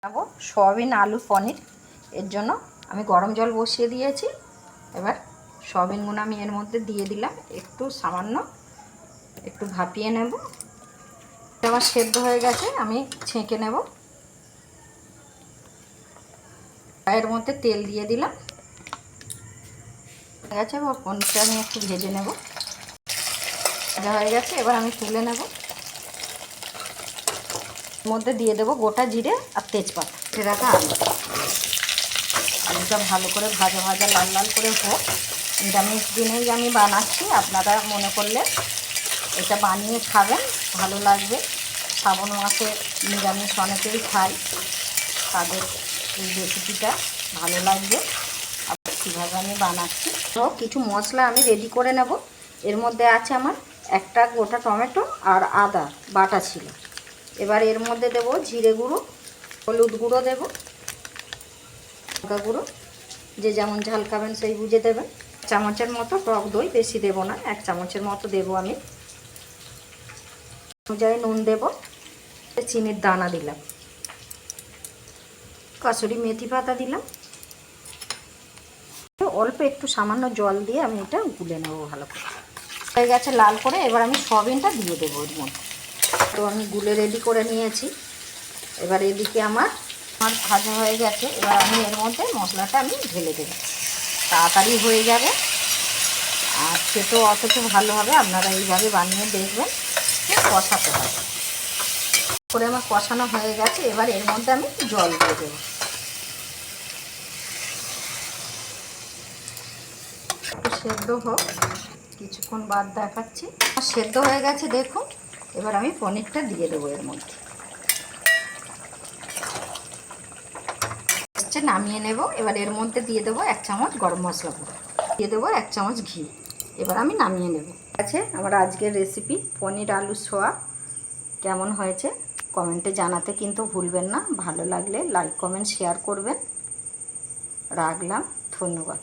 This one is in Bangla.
বানাবো সয়াবিন আলু পনির। এর জন্য আমি গরম জল বসিয়ে দিয়েছি। এবার সয়াবিনগুলো আমি এর মধ্যে দিয়ে দিলাম, একটু সামান্য একটু ভাপিয়ে নেব। আমার সেদ্ধ হয়ে গেছে, আমি ছেঁকে নেব। এর মধ্যে তেল দিয়ে দিলাম, হয়ে গেছে। এবার পনিরটা আমি একটু ভেজে নেব। ভাজা হয়ে গেছে, এবার আমি তুলে নেব। এর মধ্যে দিয়ে দেবো গোটা জিরে আর তেজপাতা, রাখা আলুটা ভালো করে ভাজা ভাজা লাল লাল করে হোক। নিরামিষ দিনেই আমি বানাচ্ছি, আপনারা মনে করলে এটা বানিয়ে খাবেন, ভালো লাগবে। শ্রাবণ মাসে নিরামিষ অনেকেই খায়, তাদের এই রেসিপিটা ভালো লাগবে। আবার কীভাবে আমি বানাচ্ছি, তো কিছু মশলা আমি রেডি করে নেব। এর মধ্যে আছে আমার একটা গোটা টমেটো আর আদা বাটা ছিল। এবার এর মধ্যে দেব জিরে গুঁড়ো, হলুদ গুঁড়ো দেব, লঙ্কা গুঁড়ো, যে যেমন ঝাল খাবেন সেই বুঝে দেবেন। চামচের মতো টক দই, বেশি দেব না, 1 চামচের মতো দেব আমি। অনুযায়ী নুন দেব, চিনির দানা দিলাম, কাসুরি মেথি পাতা দিলাম, অল্প একটু সামান্য জল দিয়ে আমি এটা গুলে নেব ভালো করে। হয়ে গেছে লাল করে, এবার আমি সয়াবিনটা দিয়ে দেবো এর মধ্যে। তো আমি গুলে রেডি করে নিয়েছি। এবার এদিকে আমার ভাজা হয়ে গেছে, এবার আমি এর মধ্যে মশলাটা আমি ঢেলে দেবো, তাড়াতাড়ি হয়ে যাবে আর খেতেও অথচ ভালো হবে। আপনারা এইভাবে বানিয়ে দেখবেন, কষাতে হবে করে। আমার কষানো হয়ে গেছে, এবার এর মধ্যে আমি জল দিয়ে দেবো। একটু সেদ্ধ হোক, কিছুক্ষণ বাদ দেখাচ্ছি। সেদ্ধ হয়ে গেছে দেখুন। এবার আমি পনিরটা দিয়ে দেবো এর মধ্যে, নামিয়ে নেব। এবার এর মধ্যে দিয়ে দেবো 1 চামচ গরম মশলা গুঁড়ো, দিয়ে দেবো 1 চামচ ঘি। এবার আমি নামিয়ে নেব। আছে আমার আজকের রেসিপি পনির আলু সোয়া। কেমন হয়েছে কমেন্টে জানাতে কিন্তু ভুলবেন না। ভালো লাগলে লাইক কমেন্ট শেয়ার করবেন। রাখলাম, ধন্যবাদ।